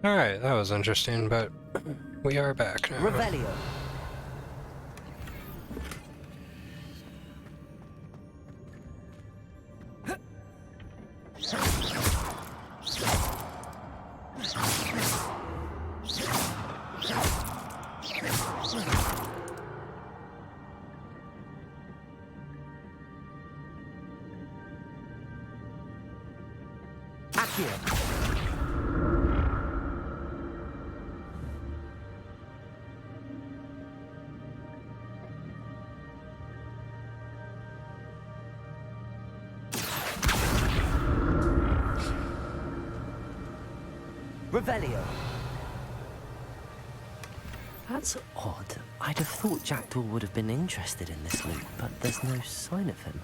Alright, that was interesting, but we are back now. Revelio. Accio. Revelio. That's odd. I'd have thought Jackdaw would have been interested in this loot, but there's no sign of him.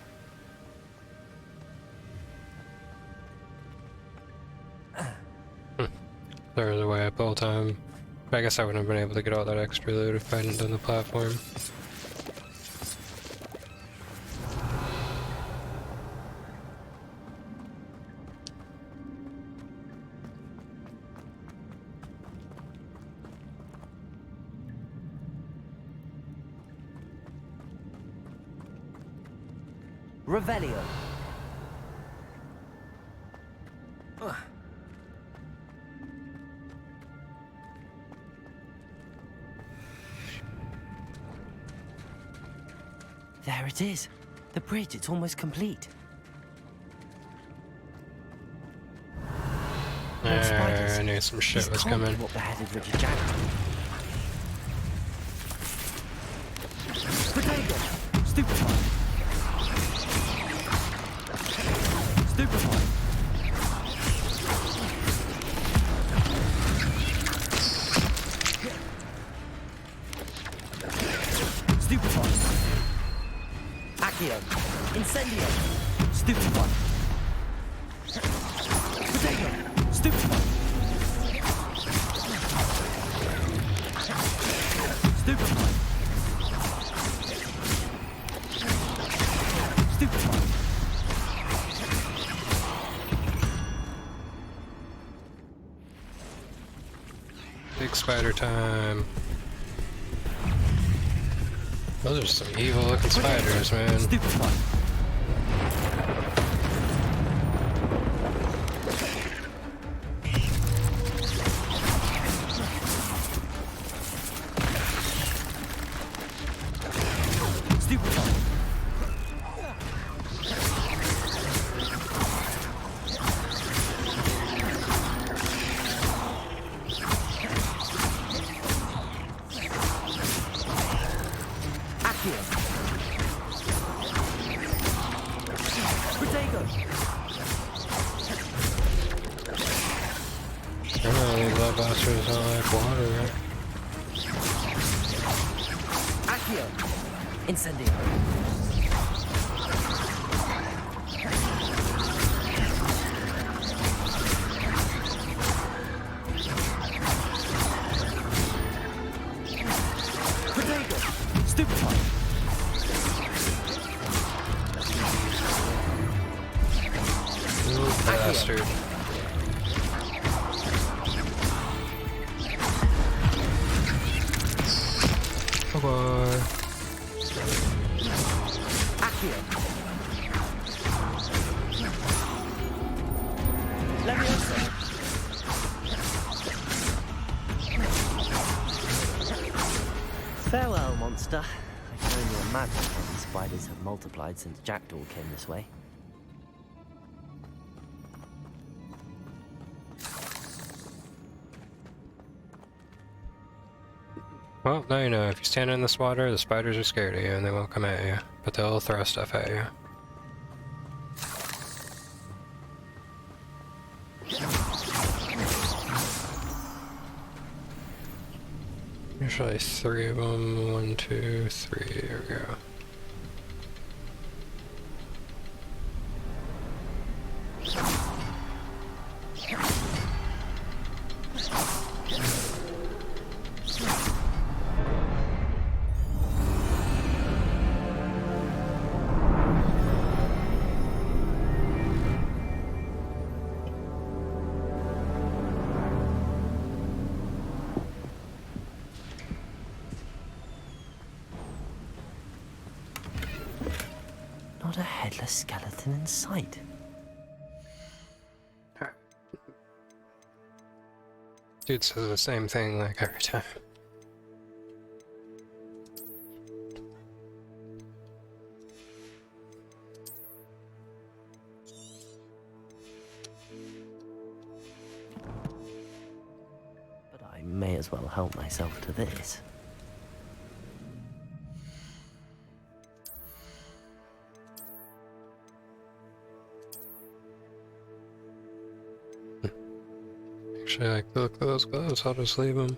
There was a way up the whole time. I guess I wouldn't have been able to get all that extra loot if I hadn't done the platform. Revelio. There it is. The bridge, it's almost complete. I knew some shit was coming. What beheaded Richard Jackdaw. Potato! Stupefy! Stupefy! Stupefy! Accio! Incendio! Stupefy! Potato! Stupefy! Stupefy! Stupefy! Big spider time. Those are some evil looking spiders, man. Stupefy! Stupefy! Accio! Potato! I don't know, these blood bastards don't like water, right? Accio! Incendio! Potato! Stupefy! Ooh, bastard. Oh boy. Accio! Leviosa! Farewell, monster. I can only imagine how these spiders have multiplied since Jackdaw came this way. Well, now you know, if you stand in this water, the spiders are scared of you and they won't come at you, but they'll throw stuff at you. Usually 3 of them. 1, 2, 3. There we go. headless skeleton in sight. Dude says the same thing like every time. But I may as well help myself to this. Actually, I look at those gloves, I'll just leave them.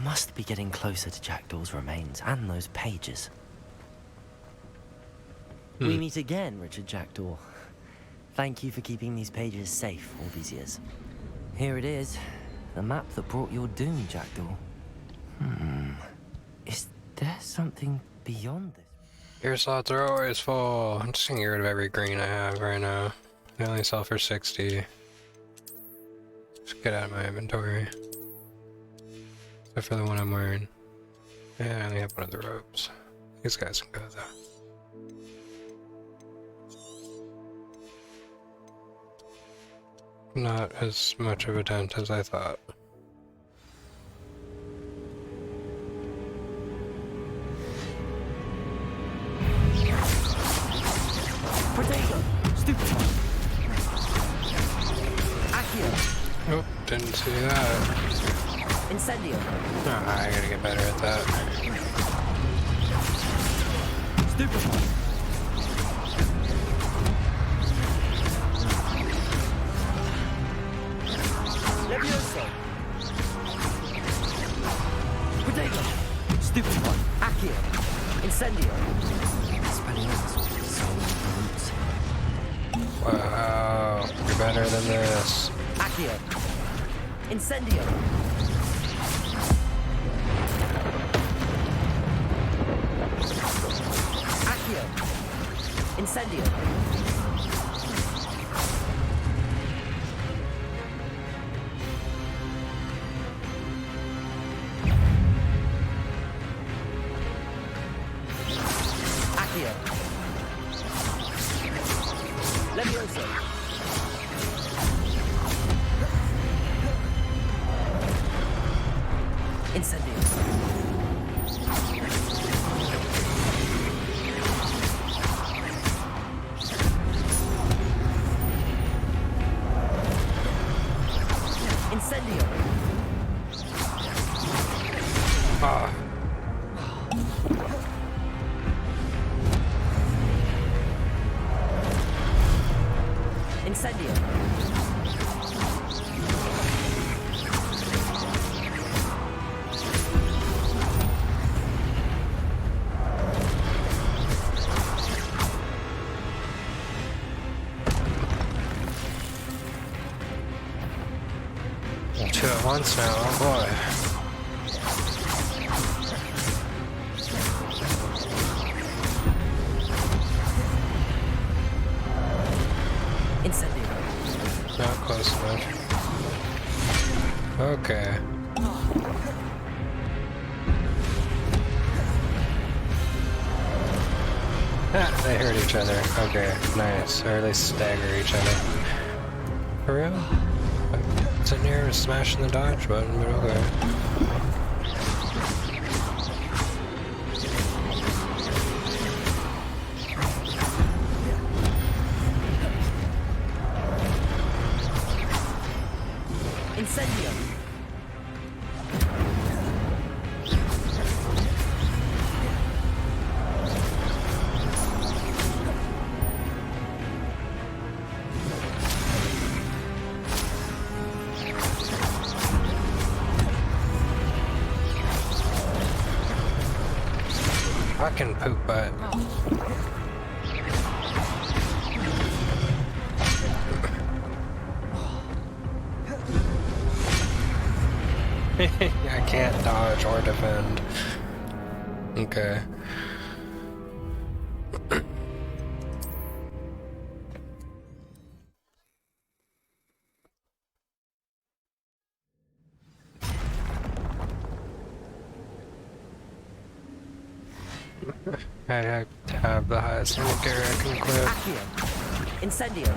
Must be getting closer to Jackdaw's remains and those pages. We meet again, Richard Jackdaw. Thank you for keeping these pages safe all these years. Here it is, the map that brought your doom, Jackdaw. Is there something beyond this? Your slots are always full. I'm just gonna get rid of every green I have right now. I only sell for 60. Just get out of my inventory. Except for the one I'm wearing. Yeah, I only have one of the robes. These guys can go though. Not as much of a dent as I thought. Potato! Stupefy! Accio! Oh, didn't see that. Incendio! Oh, I gotta get better at that. Stupefy! Levioso! Potato! Stupefy! Accio! Incendio! Wow, you're better than this. Accio! Incendio! Accio! Incendio! Accio! Levioso! Incendio! Incendio! Ah. Incendio! Two at once now, oh boy. Incendio! Not close enough. Okay. Ah, they hurt each other. Okay, nice. Or they stagger each other. For real? I'm sitting here smashing the dodge button, but okay. Incendio! Fucking poop butt. I can't dodge or defend. Okay. I have the highest level gear I can equip. Accio. Incendio.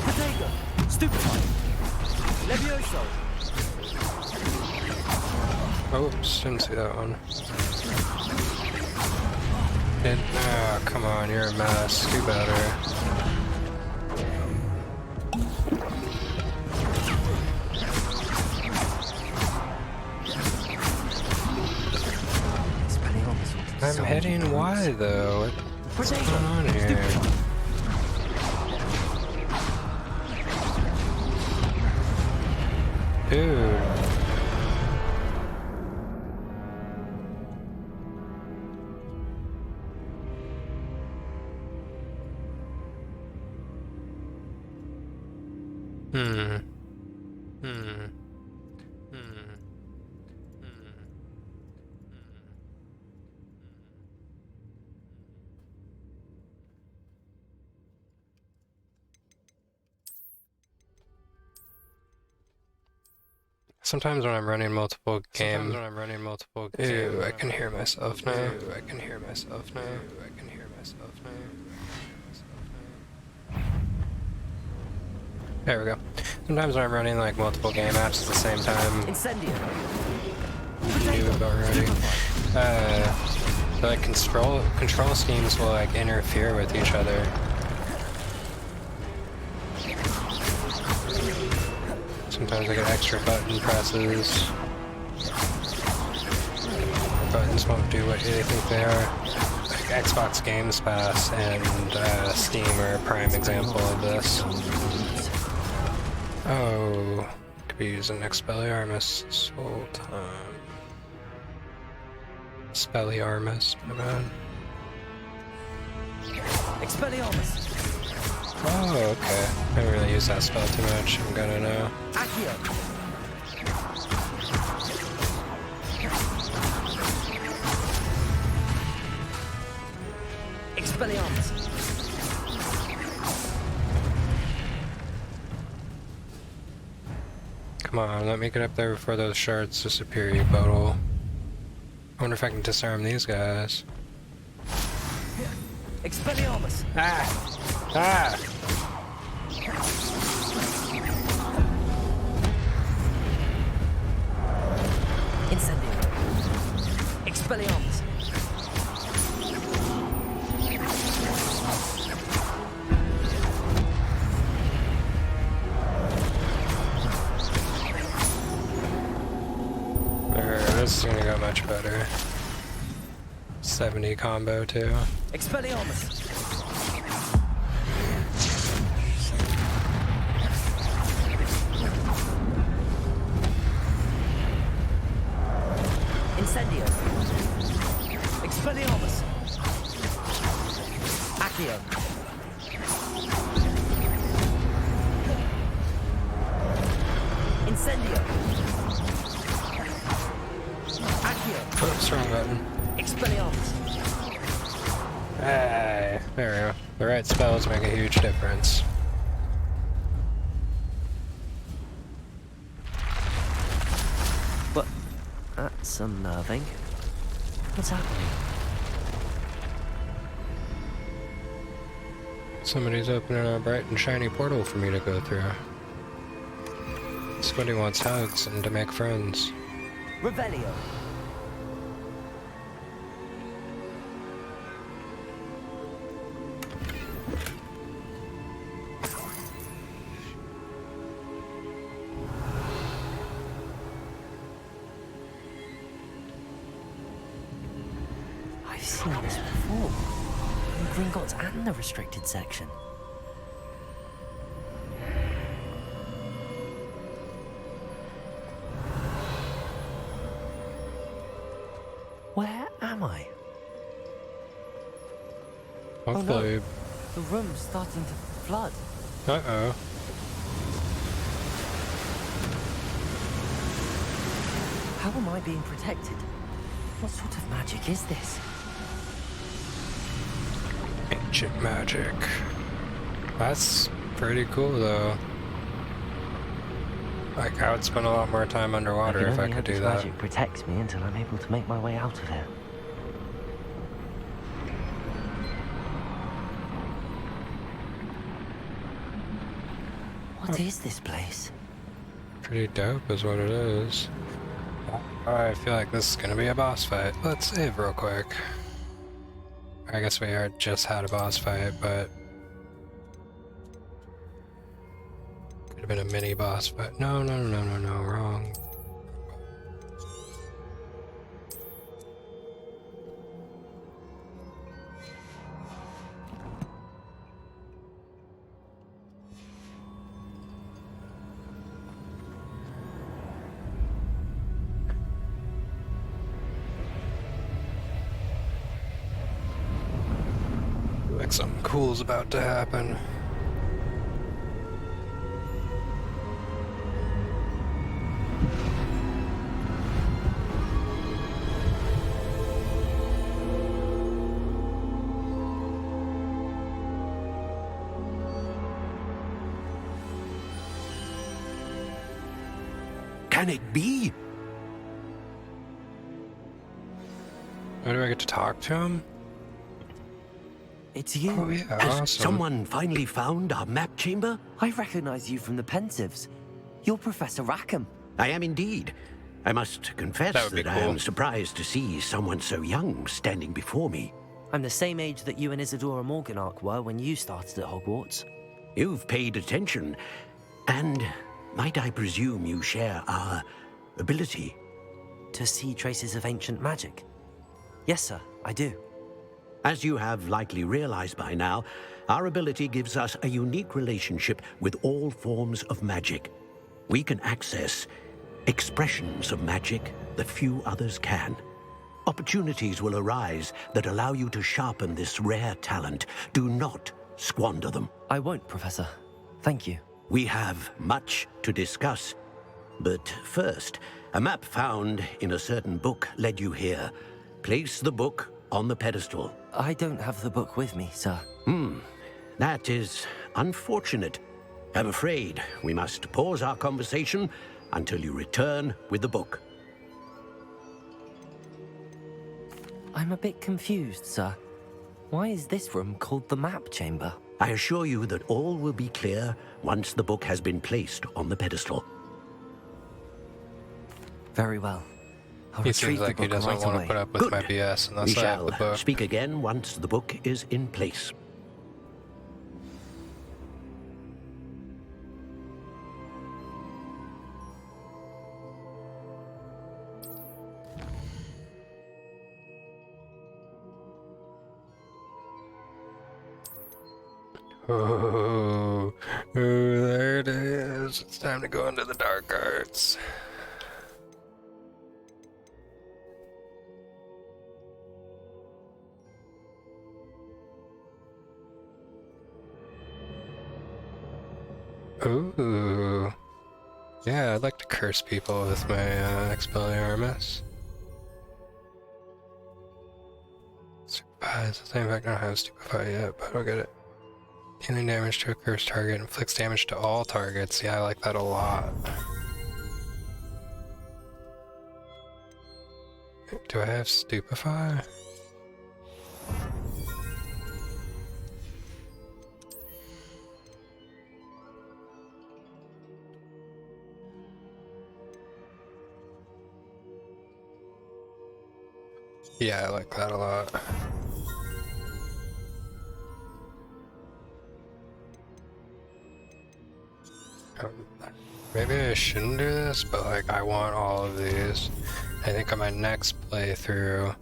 Potato. Stupefy. Levioso. Oops, didn't see that one. Oh, come on, you're a mess. Do better. I'm hitting Y though. What's going on here? Dude. Sometimes when I'm running multiple games, ew, I can hear myself now. I can hear myself now. I can hear myself now. There we go. Sometimes when I'm running like multiple game apps at the same time, Incendio. noob already. Like control schemes will like interfere with each other. Sometimes I get extra button presses. The buttons won't do what you think they are. Like Xbox Games Pass and Steam are a prime example of this. Oh, could be using Expelliarmus this whole time. Expelliarmus, my bad. Expelliarmus. Oh, okay. I don't really use that spell too much, I'm gonna know. Accio. Expelliarmus. Come on, let me get up there before those shards disappear, you butthole. I wonder if I can disarm these guys. Expelliarmus. Ah! Ah! Incendio. Expelliarmus. This is gonna go much better. 70 combo too. Expelliarmus. Incendio. Expelliarmus. Accio. Incendio. Accio. Oops, wrong button. Expelliarmus. Hey, there we go. The right spells make a huge difference. But that's unnerving. What's happening? Somebody's opening a bright and shiny portal for me to go through. Somebody wants hugs and to make friends. Revelio. I've seen this before. In Gringotts and the restricted section. Where am I? Hopefully. The room's starting to flood. Uh-oh. How am I being protected? What sort of magic is this? Ancient magic. That's pretty cool though. Like, I would spend a lot more time I underwater can if I only could hope do this that. magic protects me until I'm able to make my way out of here. What is this place? Pretty dope is what it is. I feel like this is gonna be a boss fight. Let's save real quick. I guess we just had a boss fight, but could have been a mini boss fight. No, wrong. Like something cool's about to happen. Can it be? Oh, do I get to talk to him? It's you. Oh yeah, Has awesome. someone finally found our map chamber? I recognize you from the Pensives. You're Professor Rackham. I am indeed. I must confess That would be that I cool. am surprised to see someone so young standing before me. I'm the same age that you and Isadora Morganach were when you started at Hogwarts. You've paid attention, and might I presume you share our ability? To see traces of ancient magic? Yes, sir, I do. As you have likely realized by now, our ability gives us a unique relationship with all forms of magic. We can access expressions of magic that few others can. Opportunities will arise that allow you to sharpen this rare talent. Do not squander them. I won't, Professor. Thank you. We have much to discuss. But first, a map found in a certain book led you here. Place the book on the pedestal. I don't have the book with me, sir. That is unfortunate. I'm afraid we must pause our conversation until you return with the book. I'm a bit confused, sir. Why is this room called the map chamber? I assure you that all will be clear once the book has been placed on the pedestal. Very well. I'll He retrieve seems like the he book doesn't right want away. to put up with Good. my BS We unless I have shall the book. speak again once the book is in place. Oh, there it is. It's time to go into the dark arts. Ooh. Yeah, I'd like to curse people with my Expelliarmus. Stupefy. It's the same effect. I don't have Stupefy yet, but I'll get it. Dealing damage to a cursed target inflicts damage to all targets. Yeah, I like that a lot. Do I have Stupefy? Yeah, I like that a lot. Maybe I shouldn't do this, but like I want all of these. I think on my next playthrough,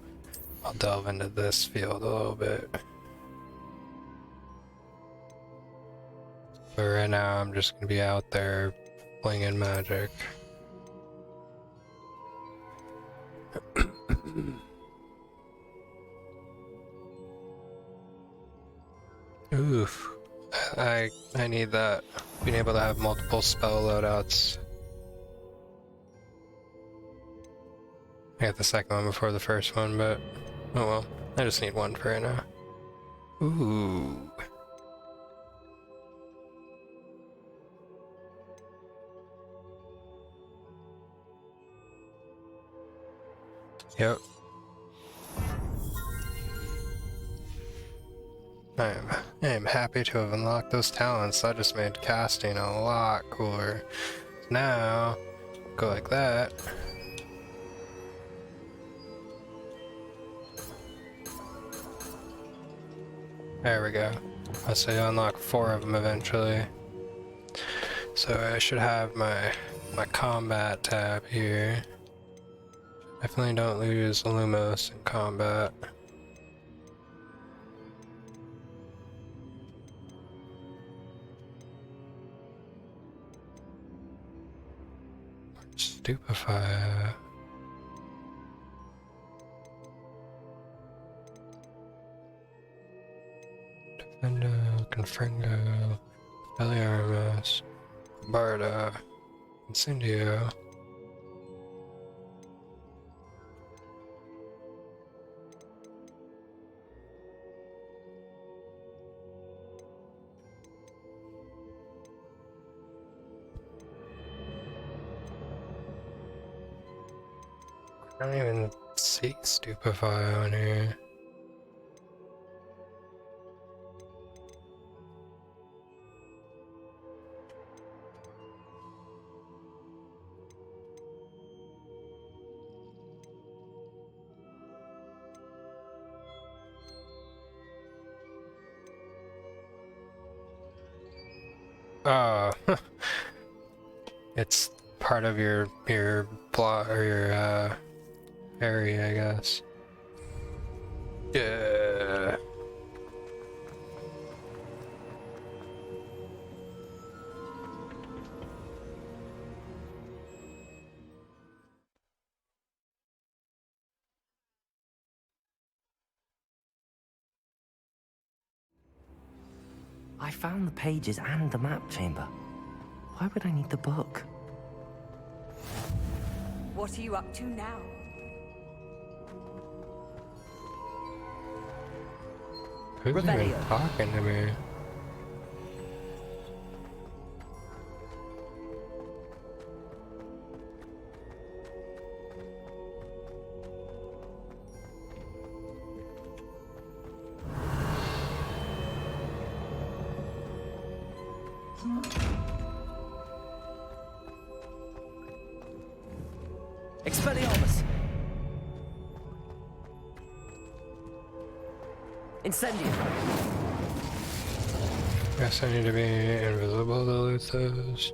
I'll delve into this field a little bit. But right now, I'm just gonna be out there flinging magic. Oof. I need that. Being able to have multiple spell loadouts. I got the second one before the first one, but oh well. I just need one for right now. Ooh. Yep. I am happy to have unlocked those talents. That just made casting a lot cooler. Now, go like that. There we go. So you unlock 4 of them eventually. So I should have my combat tab here. Definitely don't lose Lumos in combat. Stupefy. Defendo, Confringo, Eliarmus, Barda, Incendio. I don't even see Stupefy on here. Oh, it's part of your plot or your area, I guess. Yeah. I found the pages and the map chamber. Why would I need the book? What are you up to now? Who's even Revelio. talking to me? Expelliarmus! Incendio! Guess I need to be invisible to loot those.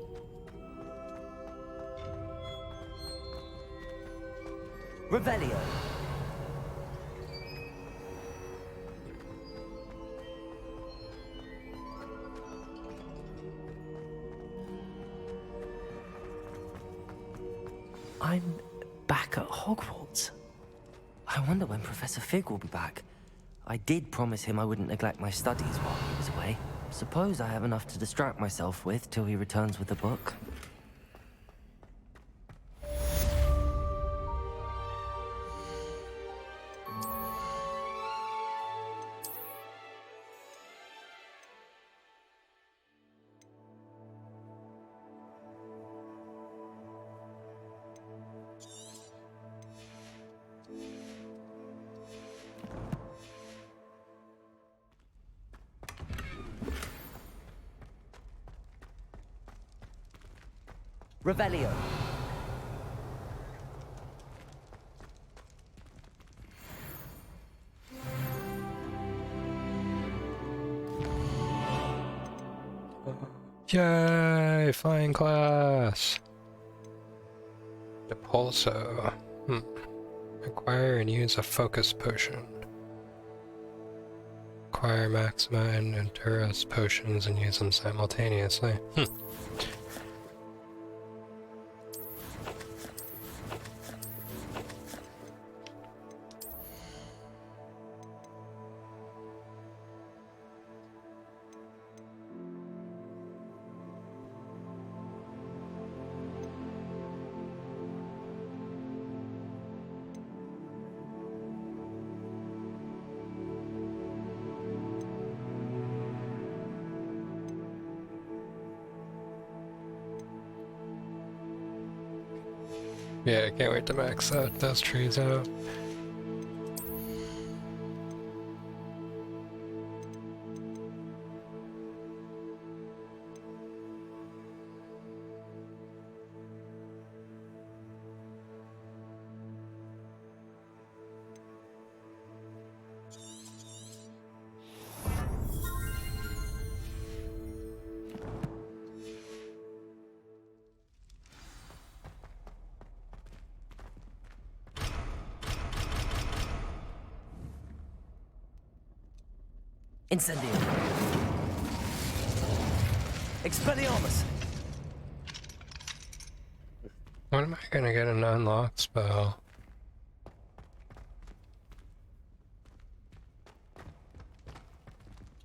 Revelio! I'm back at Hogwarts. I wonder when Professor Fig will be back. I did promise him I wouldn't neglect my studies while he was away. Suppose I have enough to distract myself with till he returns with the book. Revelio. Yay! Flying class! Depulso. Acquire and use a focus potion. Acquire Maxima and Endurance potions and use them simultaneously. Yeah, I can't wait to max those trees out. Incendio. Expelliarmus. When am I gonna get an unlock spell?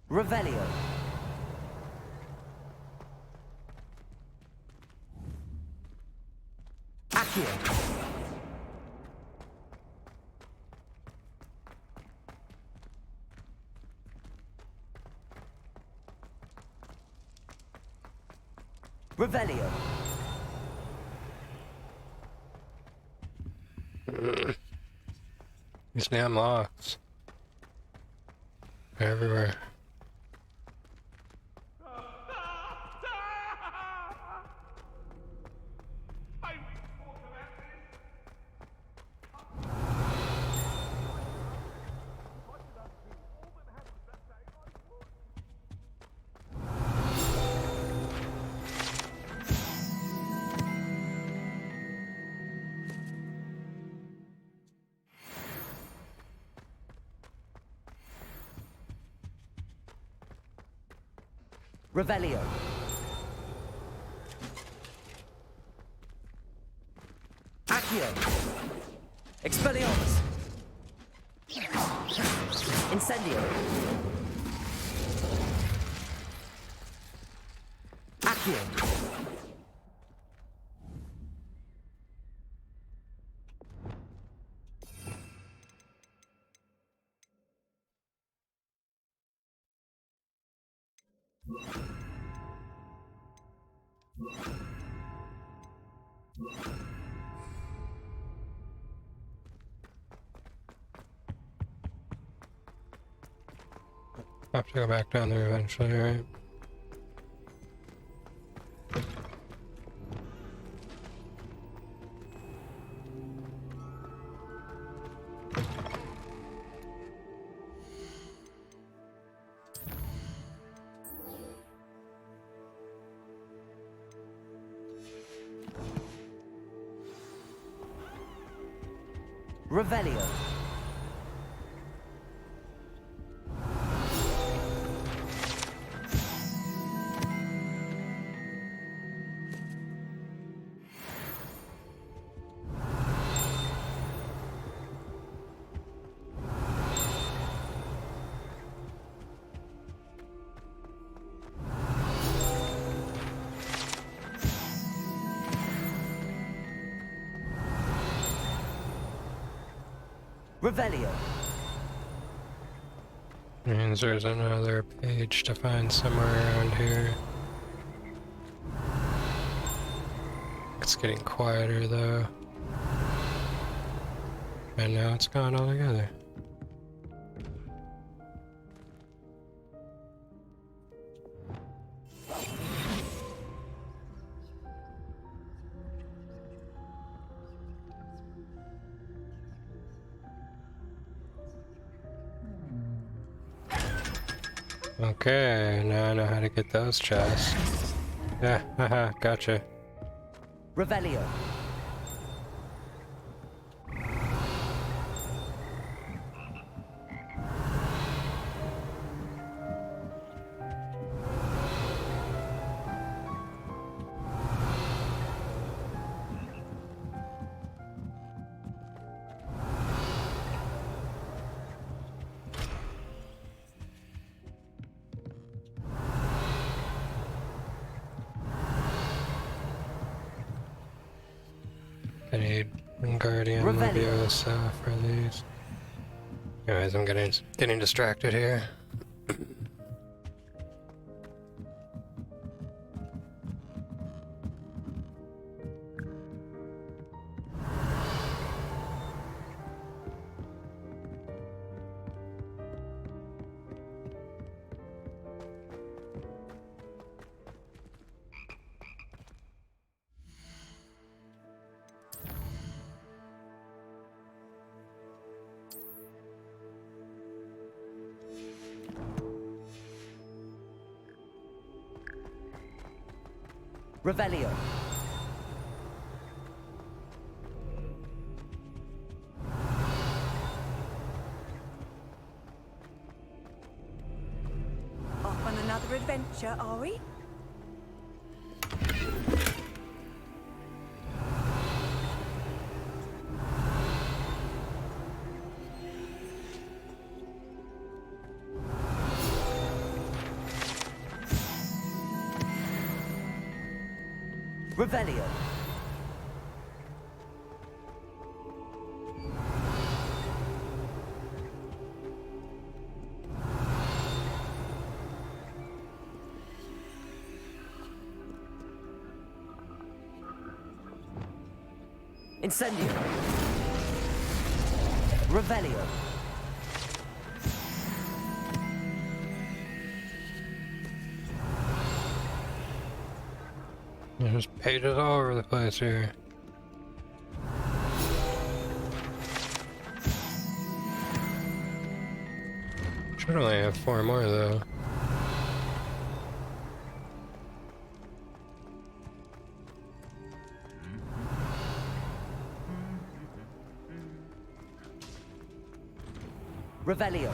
Revelio. Accio. Revelio. These damn locks. They're everywhere. Revelio. Accio. Expelliarmus. Incendio. Accio. I'll have to go back down there eventually, right? Revelio. Revelio. Means there's another page to find somewhere around here. It's getting quieter though. And now it's gone altogether. Okay, now I know how to get those chests. Yeah, haha, gotcha. Revelio. I need Guardian Leviosa for these. Anyways, I'm getting distracted here. Revelio. Off on another adventure, are we? Revelio. Incendio. Revelio. There's pages all over the place here. Should only have 4 more though. Revelio.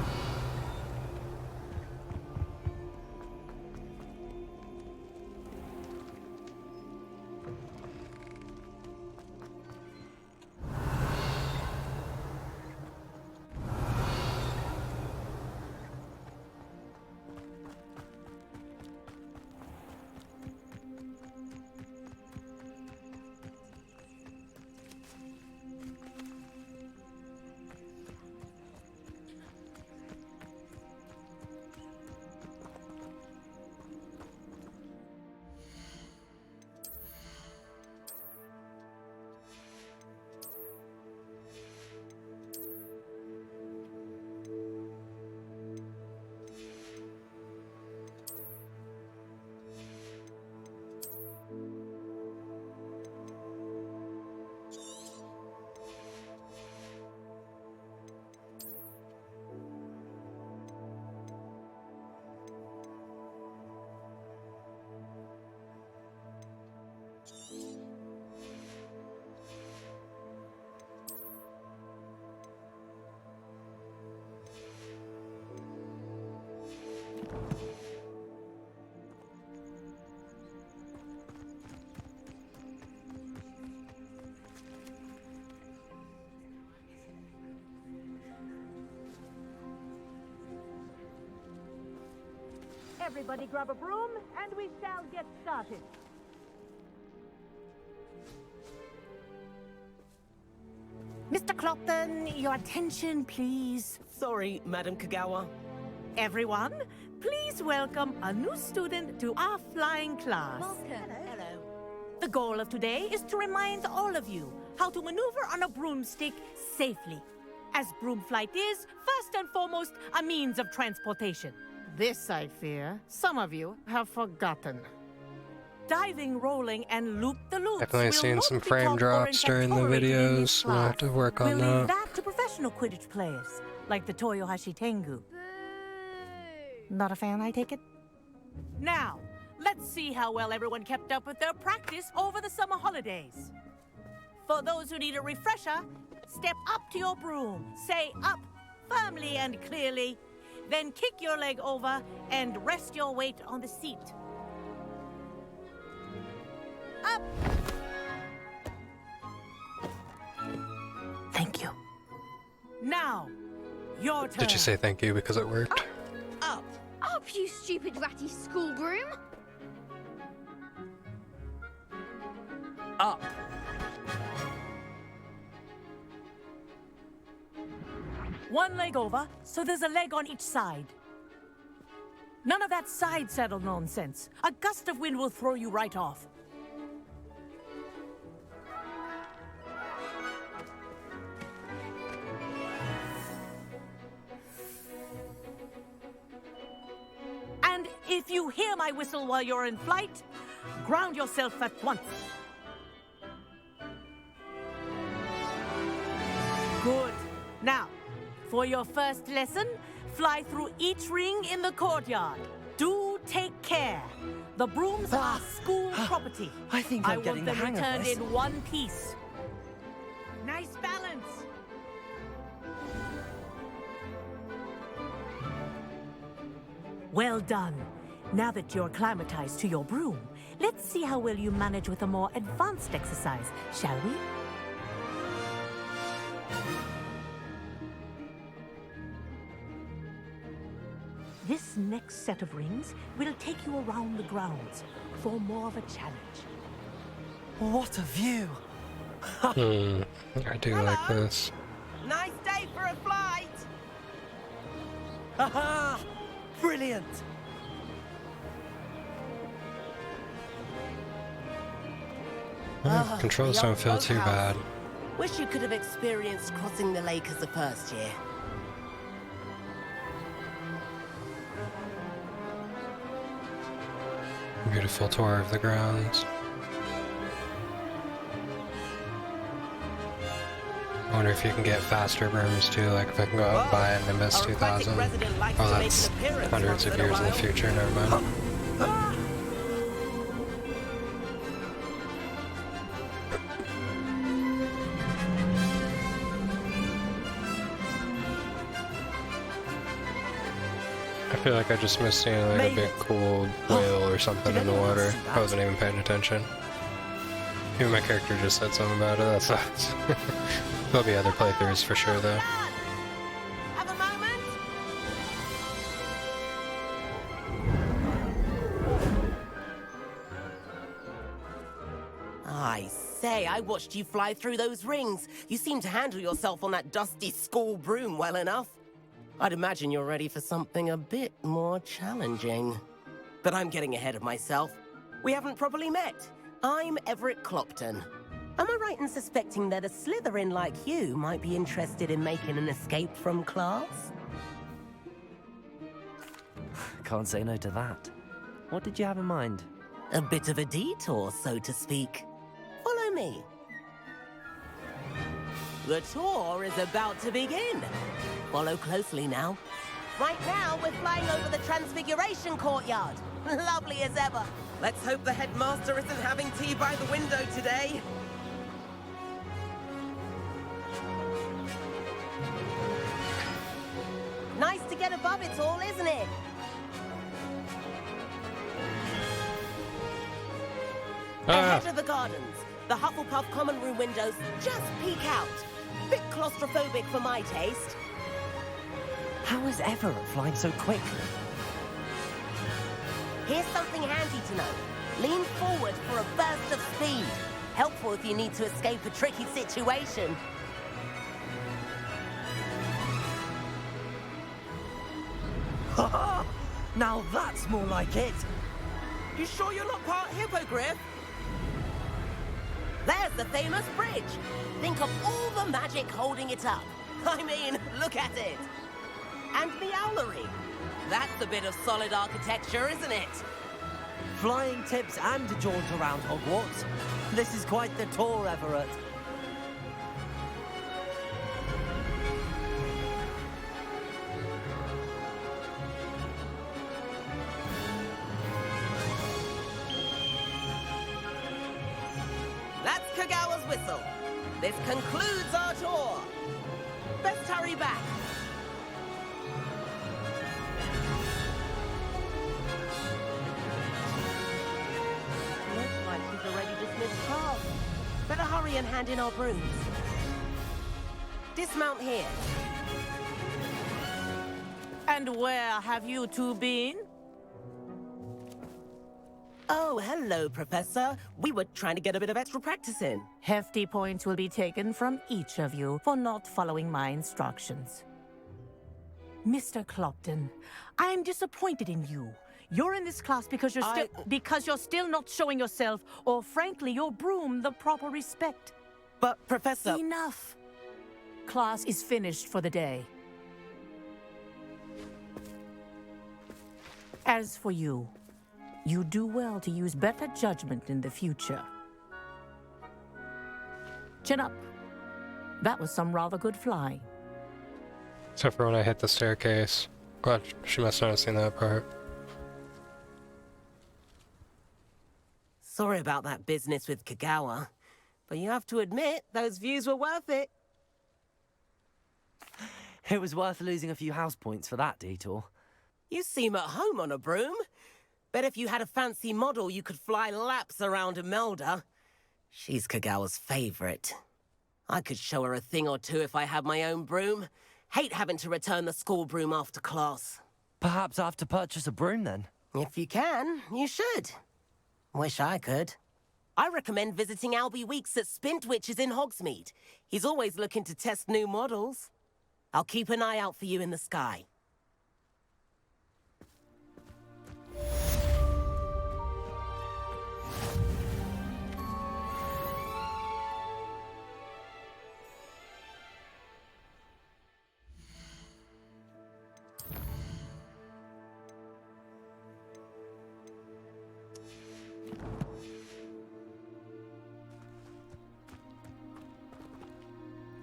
Everybody grab a broom, and we shall get started. Mr. Clopton, your attention, please. Sorry, Madam Kagawa. Everyone, please welcome a new student to our flying class. Hello. The goal of today is to remind all of you how to maneuver on a broomstick safely, as broom flight is, first and foremost, a means of transportation. This, I fear, some of you have forgotten. Diving, rolling, and loop-the-loops Definitely will seen not some be frame taught or drops during the incorporated in this videos. We'll have to class. work on We'll leave that. that to professional Quidditch players, like the Toyohashi Tengu. Not a fan, I take it? Now, let's see how well everyone kept up with their practice over the summer holidays. For those who need a refresher, step up to your broom, say up firmly and clearly, then kick your leg over and rest your weight on the seat. Up! Thank you. Now, your turn. Did you say thank you because it worked? Up. Up, you stupid ratty school groom! Up. One leg over, so there's a leg on each side. None of that side saddle nonsense. A gust of wind will throw you right off. And if you hear my whistle while you're in flight, ground yourself at once. Good. Now, for your first lesson, fly through each ring in the courtyard. Do take care. The brooms are school property. I think I'm getting the hang of returned this. in one piece. Nice balance. Well done. Now that you're acclimatized to your broom, let's see how well you manage with a more advanced exercise, shall we? This next set of rings will take you around the grounds for more of a challenge. What a view! I do like this. Nice day for a flight. Haha! Brilliant! Controls the don't old feel too boathouse. bad. Wish you could have experienced crossing the lake as the first year. Beautiful tour of the grounds. I wonder if you can get faster brooms too, like if I can go out and buy a Nimbus Our aquatic 2000. resident likes Oh, to make that's an appearance hundreds once of in a years in the while. future, never mind. I feel like I just missed seeing like a Made big it. cool whale or something Did in the anyone water. see that? I wasn't even paying attention. Even my character just said something about it, that sucks. There'll be other playthroughs for sure though. Have a moment. I say, I watched you fly through those rings. You seem to handle yourself on that dusty school broom well enough. I'd imagine you're ready for something a bit more challenging. But I'm getting ahead of myself. We haven't properly met. I'm Everett Clopton. Am I right in suspecting that a Slytherin like you might be interested in making an escape from class? Can't say no to that. What did you have in mind? A bit of a detour, so to speak. Follow me. The tour is about to begin. Follow closely now. Right now, we're flying over the Transfiguration Courtyard. Lovely as ever. Let's hope the headmaster isn't having tea by the window today. Nice to get above it all, isn't it? Ahead of the gardens, the Hufflepuff common room windows just peek out. Bit claustrophobic for my taste. How is Everett flying so quickly? Here's something handy to know. Lean forward for a burst of speed. Helpful if you need to escape a tricky situation. Now that's more like it! You sure you're not part hippogriff? There's the famous bridge. Think of all the magic holding it up. I mean, look at it. And the owlery. That's a bit of solid architecture, isn't it? Flying tips and a jaunt around Hogwarts. This is quite the tour, Everett. That's Kagawa's whistle. This concludes our tour. Best hurry back. Looks like she's already dismissed class. Better hurry and hand in our brooms. Dismount here. And where have you two been? Oh, hello, Professor. We were trying to get a bit of extra practice in. Hefty points will be taken from each of you for not following my instructions. Mr. Clopton, I am disappointed in you. You're in this class because you're still not showing yourself, or frankly, your broom the proper respect. But, Professor... Enough. Class is finished for the day. As for you, you do well to use better judgment in the future. Chin up. That was some rather good flying. Except for when I hit the staircase. Glad she must not have seen that part. Sorry about that business with Kagawa, but you have to admit, those views were worth it. It was worth losing a few house points for that detour. You seem at home on a broom. Bet if you had a fancy model, you could fly laps around Imelda. She's Kagawa's favorite. I could show her a thing or two if I had my own broom. Hate having to return the school broom after class. Perhaps I have to purchase a broom then. If you can, you should. Wish I could. I recommend visiting Albie Weeks at Spintwitches in Hogsmeade. He's always looking to test new models. I'll keep an eye out for you in the sky.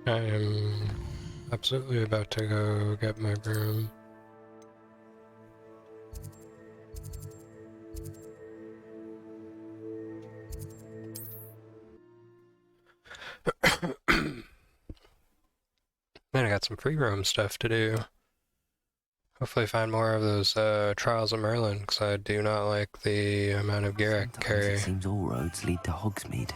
I am absolutely about to go get my broom. Then I got some free roam stuff to do. Hopefully find more of those Trials of Merlin, because I do not like the amount of gear I can carry. It seems all roads lead to Hogsmeade.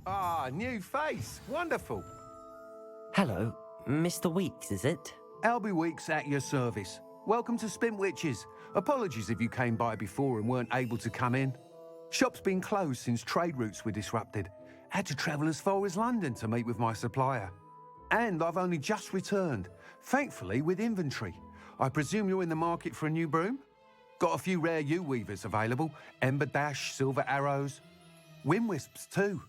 Ah, new face. Wonderful. Hello, Mr. Weeks, is it? Albie Weeks at your service. Welcome to Spintwitches. Apologies if you came by before and weren't able to come in. Shop's been closed since trade routes were disrupted. Had to travel as far as London to meet with my supplier. And I've only just returned, thankfully with inventory. I presume you're in the market for a new broom? Got a few rare U-weavers available. Ember Dash, Silver Arrows. Wind Wisps too.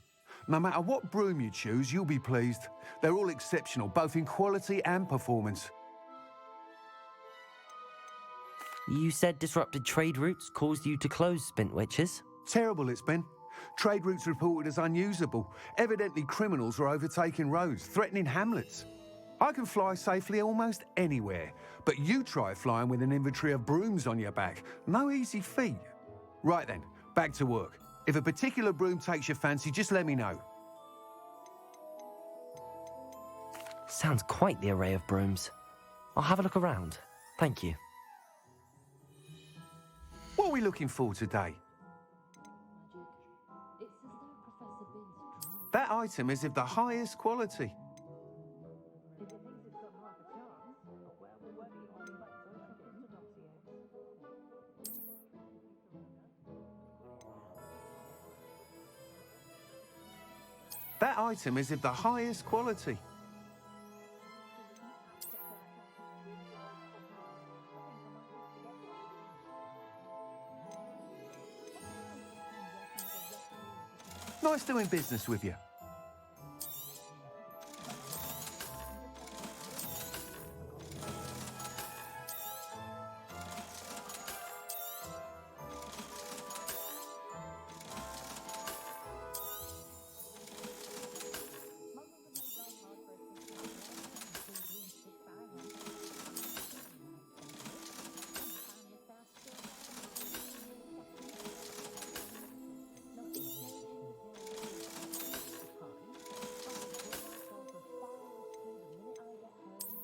No matter what broom you choose, you'll be pleased. They're all exceptional, both in quality and performance. You said disrupted trade routes caused you to close Spintwitches? Terrible it's been. Trade routes reported as unusable. Evidently criminals were overtaking roads, threatening hamlets. I can fly safely almost anywhere, but you try flying with an inventory of brooms on your back. No easy feat. Right then, back to work. If a particular broom takes your fancy, just let me know. Sounds quite the array of brooms. I'll have a look around. Thank you. What are we looking for today? That item is of the highest quality. That item is of the highest quality. Nice doing business with you.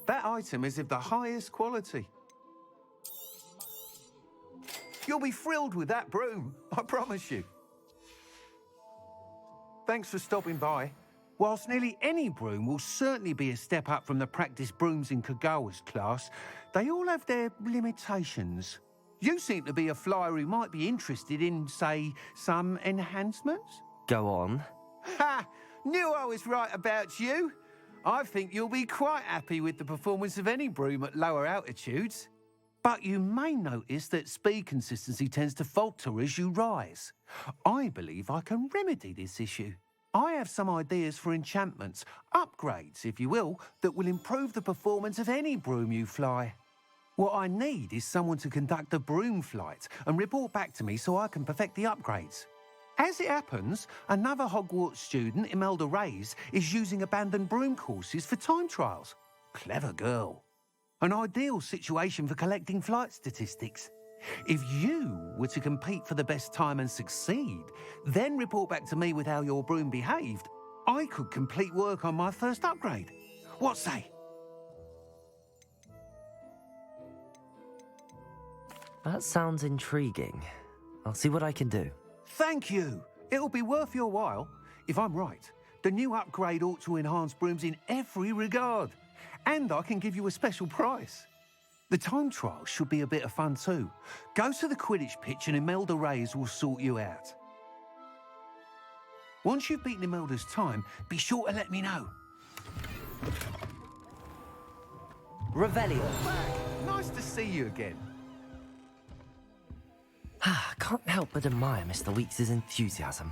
That item is of the highest quality. You'll be thrilled with that broom, I promise you. Thanks for stopping by. Whilst nearly any broom will certainly be a step up from the practice brooms in Kagawa's class, they all have their limitations. You seem to be a flyer who might be interested in, say, some enhancements? Go on. Ha! Knew I was right about you. I think you'll be quite happy with the performance of any broom at lower altitudes. But you may notice that speed consistency tends to falter as you rise. I believe I can remedy this issue. I have some ideas for enchantments, upgrades, if you will, that will improve the performance of any broom you fly. What I need is someone to conduct a broom flight and report back to me so I can perfect the upgrades. As it happens, another Hogwarts student, Imelda Reyes, is using abandoned broom courses for time trials. Clever girl. An ideal situation for collecting flight statistics. If you were to compete for the best time and succeed, then report back to me with how your broom behaved, I could complete work on my first upgrade. What say? That sounds intriguing. I'll see what I can do. Thank you. It'll be worth your while. If I'm right, the new upgrade ought to enhance brooms in every regard. And I can give you a special price. The time trial should be a bit of fun too. Go to the Quidditch pitch and Imelda Reyes will sort you out. Once you've beaten Imelda's time, be sure to let me know. Revelio. Nice to see you again. I can't help but admire Mr. Weeks' enthusiasm.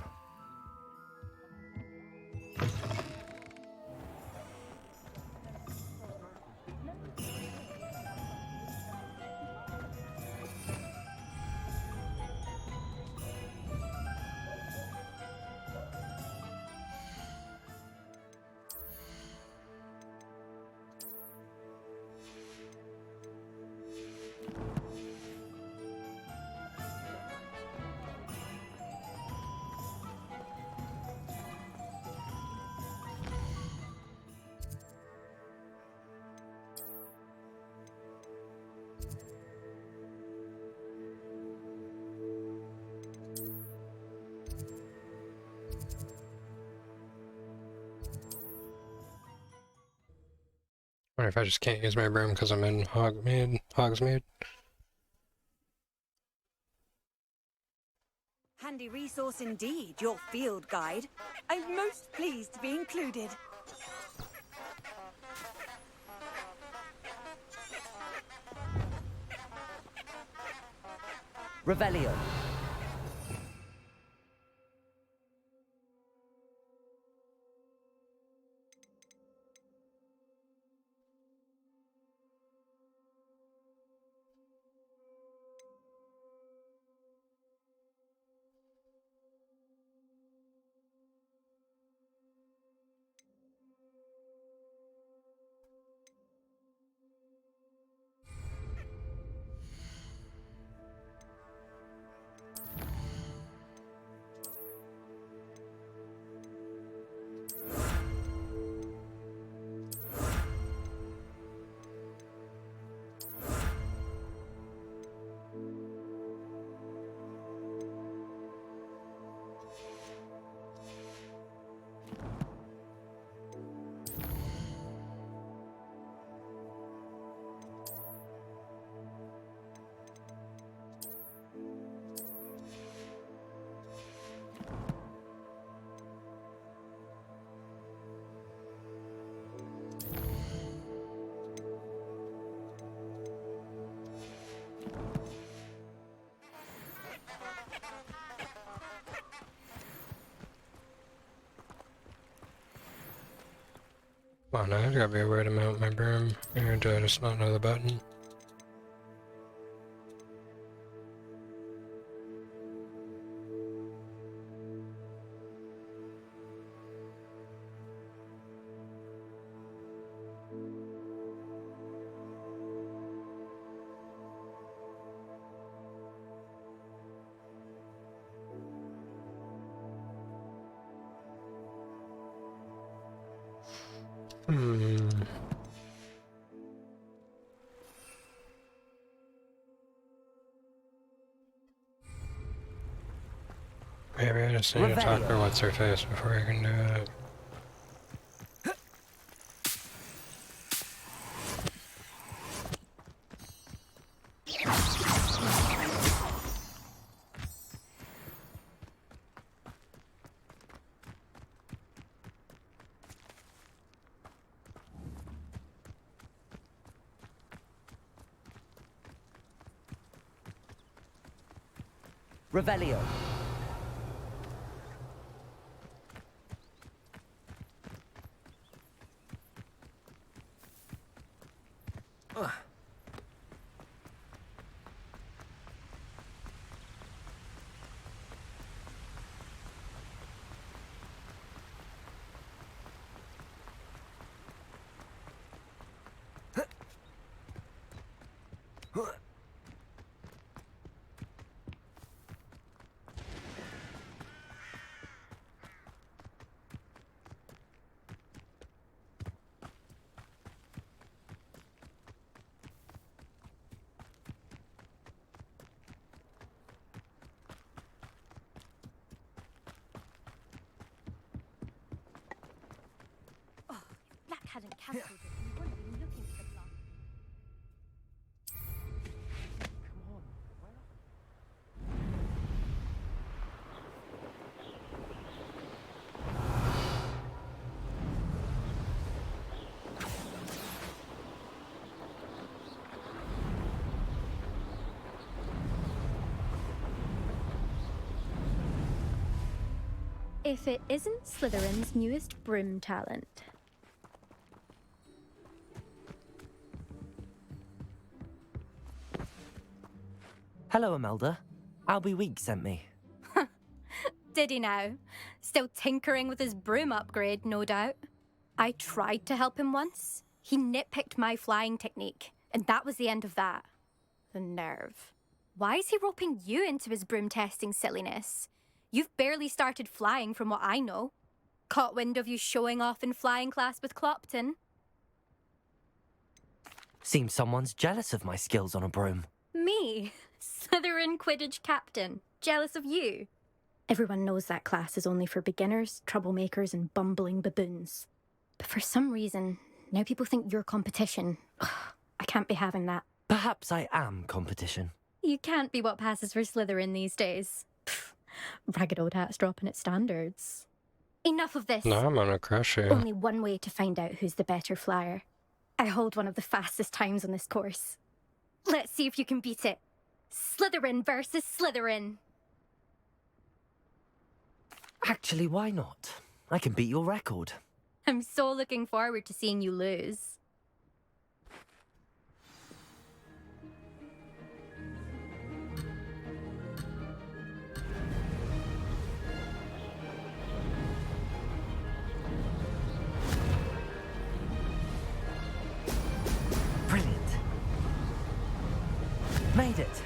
Wonder if I just can't use my broom because I'm in Hogsmeade. Handy resource indeed, your field guide. I'm most pleased to be included. Revelio. Come on, there's gotta be a way to mount my broom. Or do I just not know the button? Maybe I just need to talk to what's her face before I can do it. Revelio. Black hadn't cancelled it. We wouldn't have been looking for the block. If it isn't Slytherin's newest broom talent. Hello, Imelda. Albie Week sent me. Did he now? Still tinkering with his broom upgrade, no doubt. I tried to help him once. He nitpicked my flying technique, and that was the end of that. The nerve. Why is he roping you into his broom testing silliness? You've barely started flying from what I know. Caught wind of you showing off in flying class with Clopton. Seems someone's jealous of my skills on a broom. Me? Slytherin Quidditch captain. Jealous of you? Everyone knows that class is only for beginners, troublemakers, and bumbling baboons. But for some reason, now people think you're competition. Ugh, I can't be having that. Perhaps I am competition. You can't be what passes for Slytherin these days. Pfft, ragged old hat's dropping its standards. Enough of this. No, I'm gonna crush you. Only one way to find out who's the better flyer. I hold one of the fastest times on this course. Let's see if you can beat it. Slytherin versus Slytherin. Actually, why not? I can beat your record. I'm so looking forward to seeing you lose. Brilliant. Made it.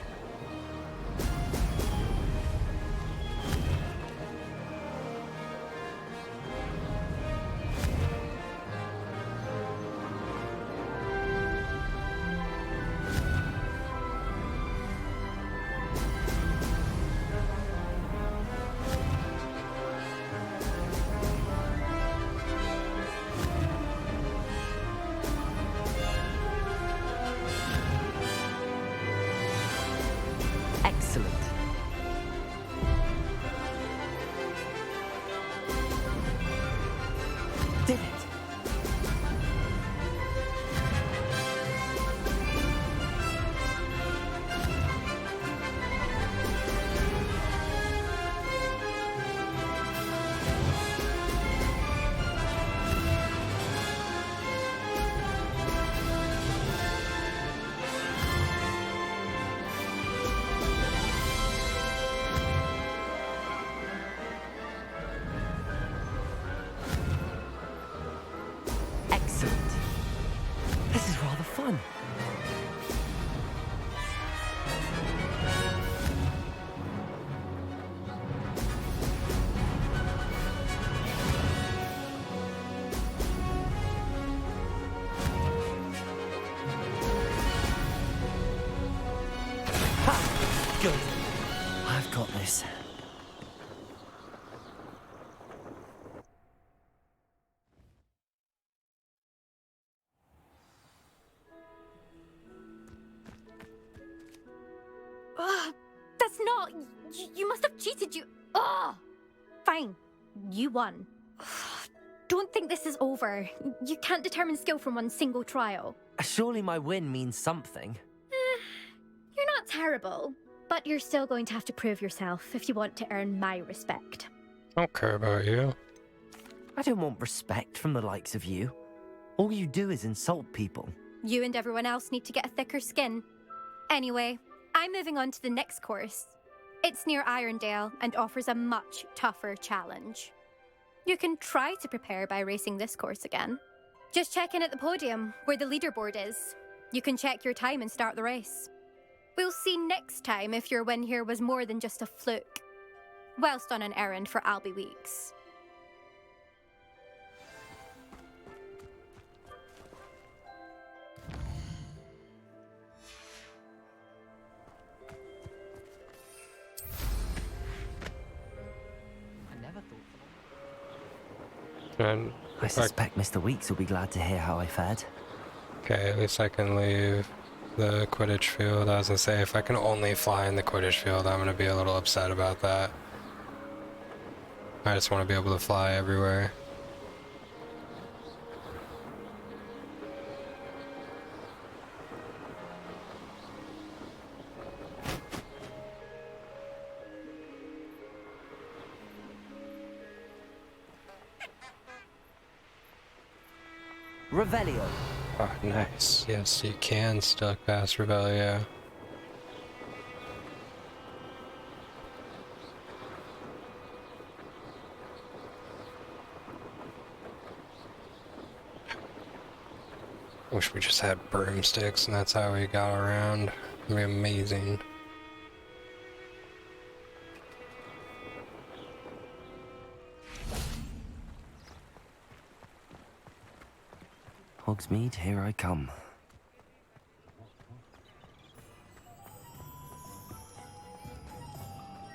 Excellent. Did it. Excellent. This is rather fun. Ha! Good. I've got this. Ugh, that's not... You must have cheated, you... Ugh! Fine. You won. Ugh, don't think this is over. You can't determine skill from one single trial. Surely my win means something. You're not terrible. But you're still going to have to prove yourself if you want to earn my respect. I don't care about you. I don't want respect from the likes of you. All you do is insult people. You and everyone else need to get a thicker skin. Anyway, I'm moving on to the next course. It's near Irondale and offers a much tougher challenge. You can try to prepare by racing this course again. Just check in at the podium, where the leaderboard is. You can check your time and start the race. We'll see next time if your win here was more than just a fluke. Whilst on an errand for Albie Weeks. And I suspect Mr. Weeks will be glad to hear how I fared. okay, at least I can leave the Quidditch field. I was gonna say, if I can only fly in the Quidditch field, I'm gonna be a little upset about that. I just want to be able to fly everywhere. Revelio. Oh, nice. Yes, you can still pass Rebellia. Wish we just had broomsticks and that's how we got around. It'd be amazing. Hogsmeade, here I come.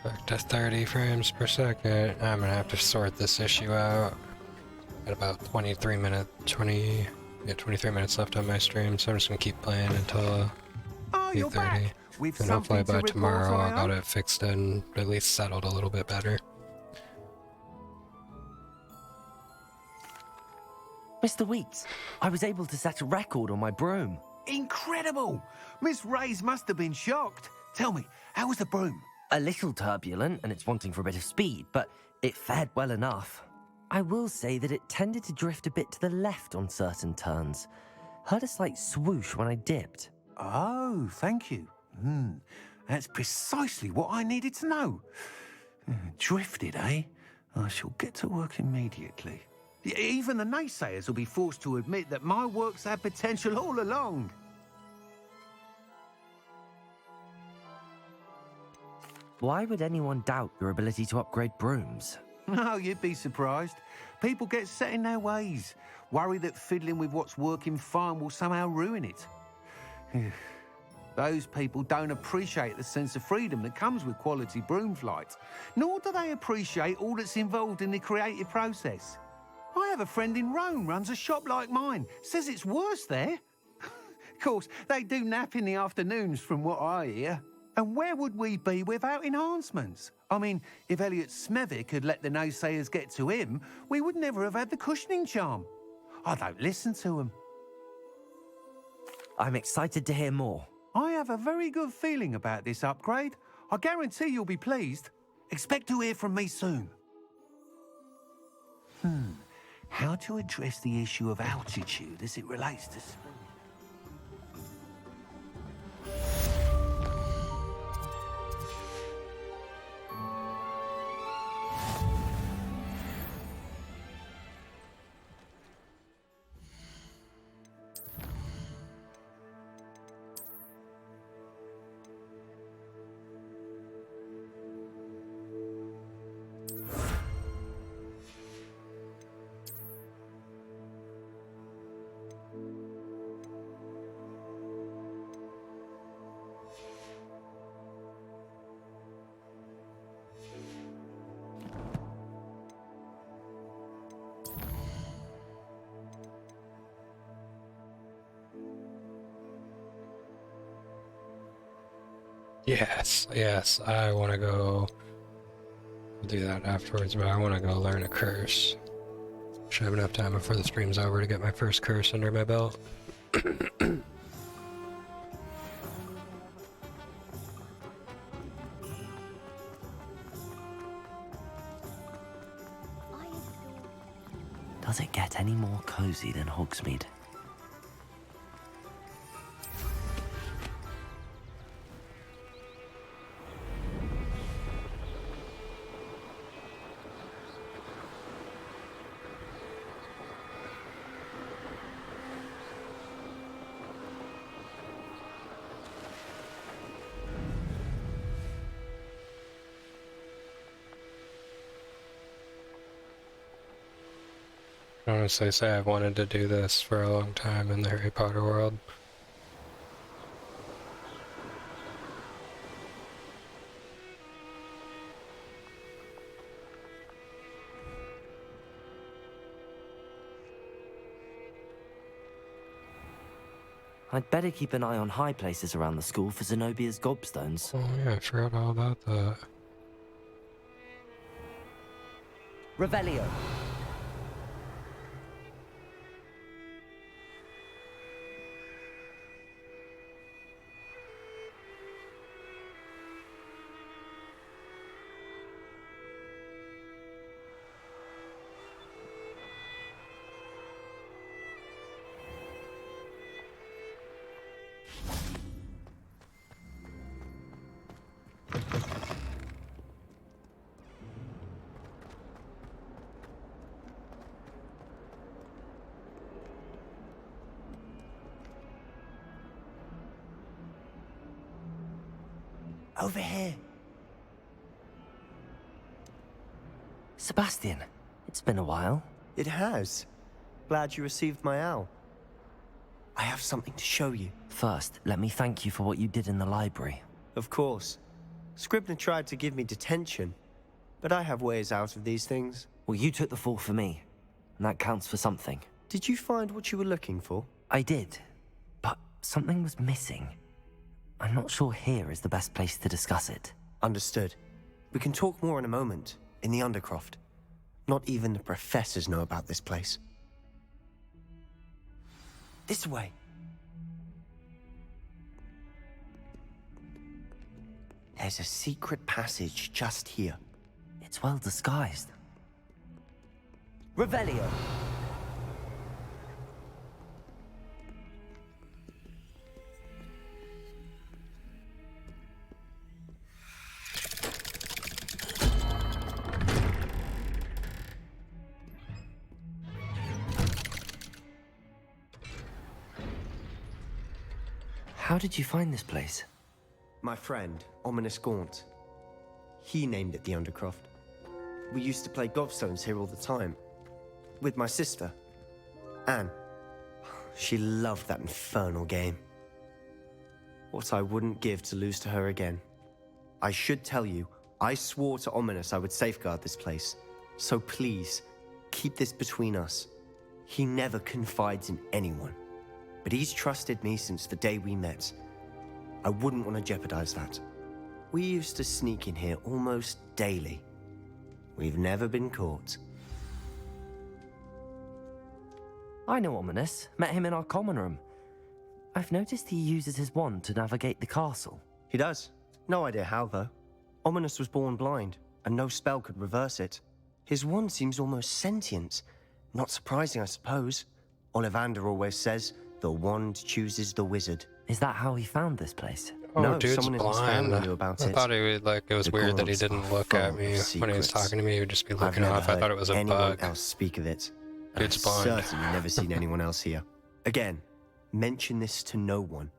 Back to 30 frames per second. I'm gonna have to sort this issue out. Got about 23 minutes left on my stream, so I'm just gonna keep playing until 8:30. And hopefully by tomorrow I'll got it fixed and at least settled a little bit better. Mr. Weeks, I was able to set a record on my broom. Incredible! Miss Ray's must have been shocked. Tell me, how was the broom? A little turbulent, and it's wanting for a bit of speed, but it fared well enough. I will say that it tended to drift a bit to the left on certain turns. Heard a slight swoosh when I dipped. Oh, thank you. That's precisely what I needed to know. Drifted, eh? I shall get to work immediately. Even the naysayers will be forced to admit that my work's had potential all along. Why would anyone doubt your ability to upgrade brooms? No, you'd be surprised. People get set in their ways, worry that fiddling with what's working fine will somehow ruin it. Those people don't appreciate the sense of freedom that comes with quality broom flight, nor do they appreciate all that's involved in the creative process. I have a friend in Rome runs a shop like mine, says it's worse there. Of course, they do nap in the afternoons from what I hear. And where would we be without enhancements? I mean, if Elliot Smethwick had let the naysayers get to him, we would never have had the cushioning charm. I don't listen to them. I'm excited to hear more. I have a very good feeling about this upgrade. I guarantee you'll be pleased. Expect to hear from me soon. How to address the issue of altitude as it relates to speed? Yes, I want to go. I'll do that afterwards, but I want to go learn a curse. Should have enough time before the stream's over to get my first curse under my belt. Does it get any more cozy than Hogsmeade? Honestly say I've wanted to do this for a long time in the Harry Potter world. I'd better keep an eye on high places around the school for Zenobia's gobstones. Oh yeah, I forgot all about that. Revelio. Over here. Sebastian, it's been a while. It has. Glad you received my owl. I have something to show you. First, let me thank you for what you did in the library. Of course. Scribner tried to give me detention, but I have ways out of these things. Well, you took the fall for me, and that counts for something. Did you find what you were looking for? I did, but something was missing. I'm not sure here is the best place to discuss it. Understood. We can talk more in a moment, in the Undercroft. Not even the professors know about this place. This way. There's a secret passage just here. It's well disguised. Revelio. How did you find this place? My friend, Ominous Gaunt. He named it the Undercroft. We used to play gobstones here all the time. With my sister, Anne. She loved that infernal game. What I wouldn't give to lose to her again. I should tell you, I swore to Ominous I would safeguard this place. So please, keep this between us. He never confides in anyone. But he's trusted me since the day we met. I wouldn't want to jeopardize that. We used to sneak in here almost daily. We've never been caught. I know Ominous. Met him in our common room. I've noticed he uses his wand to navigate the castle. He does. No idea how, though. Ominous was born blind, and no spell could reverse it. His wand seems almost sentient. Not surprising, I suppose. Ollivander always says, the wand chooses the wizard. Is that how he found this place? Oh, No, dude's someone in his blind. family knew about I it. thought he would, like, it was The weird that he Gaunts didn't are look full at of me when he was secrets. talking to me. He would just be I've looking never off. I heard thought it was a anyone bug. else speak of it. And Dude's I'm blind. certain you've never seen anyone else here. Again, mention this to no one,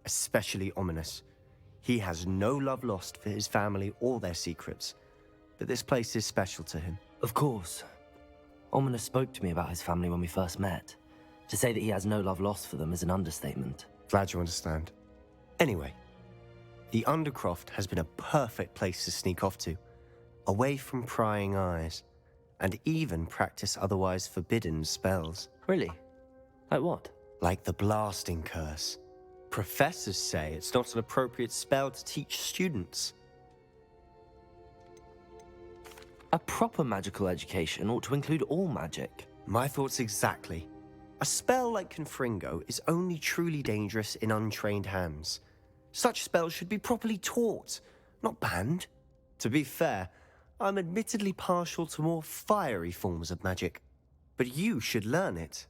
especially Ominous. He has no love lost for his family or their secrets, but this place is special to him. Of course. Ominous spoke to me about his family when we first met. To say that he has no love lost for them is an understatement. Glad you understand. Anyway, the Undercroft has been a perfect place to sneak off to, away from prying eyes, and even practice otherwise forbidden spells. Really? Like what? Like the blasting curse. Professors say it's not an appropriate spell to teach students. A proper magical education ought to include all magic. My thoughts exactly. A spell like Confringo is only truly dangerous in untrained hands. Such spells should be properly taught, not banned. To be fair, I'm admittedly partial to more fiery forms of magic. But you should learn it.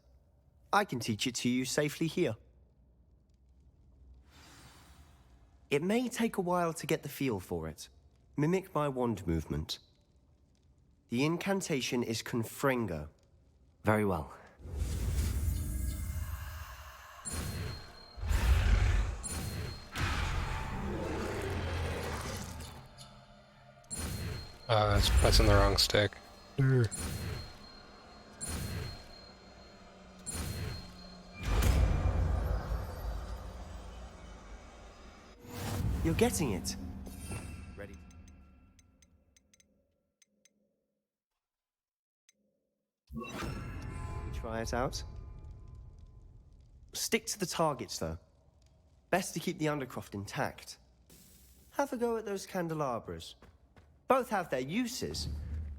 I can teach it to you safely here. It may take a while to get the feel for it. Mimic my wand movement. The incantation is Confringo. Very well. It's pressing the wrong stick. You're getting it. Ready? Try it out. Stick to the targets, though. Best to keep the Undercroft intact. Have a go at those candelabras. Both have their uses,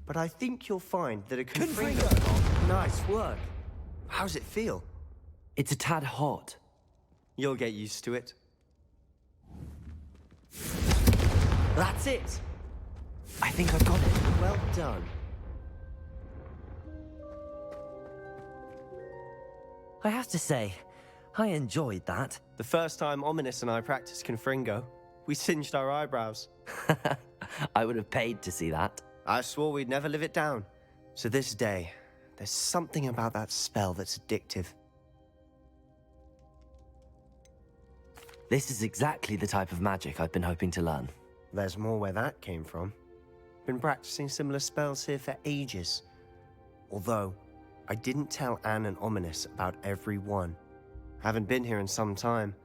but I think you'll find that a Confringo... Nice work. How's it feel? It's a tad hot. You'll get used to it. That's it! I think I've got it. Well done. I have to say, I enjoyed that. The first time Ominous and I practiced Confringo, we singed our eyebrows. I would have paid to see that. I swore we'd never live it down. So this day, there's something about that spell that's addictive. This is exactly the type of magic I've been hoping to learn. There's more where that came from. Been practicing similar spells here for ages. Although, I didn't tell Anne and Ominous about every one. Haven't been here in some time.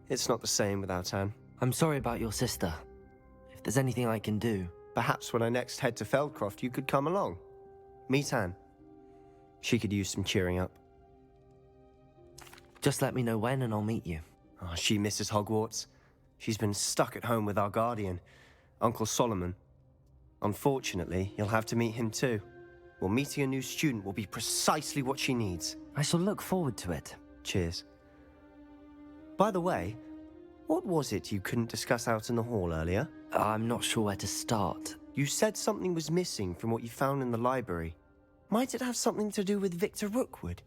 It's not the same without Anne. I'm sorry about your sister. If there's anything I can do... Perhaps when I next head to Feldcroft, you could come along. Meet Anne. She could use some cheering up. Just let me know when and I'll meet you. Oh, she misses Hogwarts. She's been stuck at home with our guardian, Uncle Solomon. Unfortunately, you'll have to meet him too. Well, meeting a new student will be precisely what she needs. I shall look forward to it. Cheers. By the way, what was it you couldn't discuss out in the hall earlier? I'm not sure where to start. You said something was missing from what you found in the library. Might it have something to do with Victor Rookwood?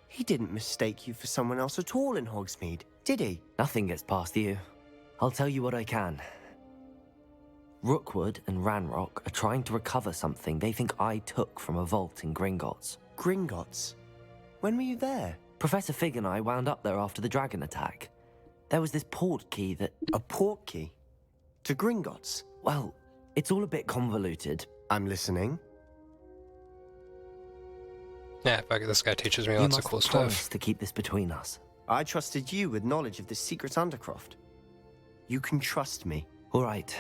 He didn't mistake you for someone else at all in Hogsmeade, did he? Nothing gets past you. I'll tell you what I can. Rookwood and Ranrock are trying to recover something they think I took from a vault in Gringotts. Gringotts? When were you there? Professor Fig and I wound up there after the dragon attack. There was this port key that... A port key? To Gringotts? Well, it's all a bit convoluted. I'm listening. Yeah, fuck it, this guy teaches me You lots of must cool promise stuff. to keep this between us. I trusted you with knowledge of the secret Undercroft. You can trust me. All right.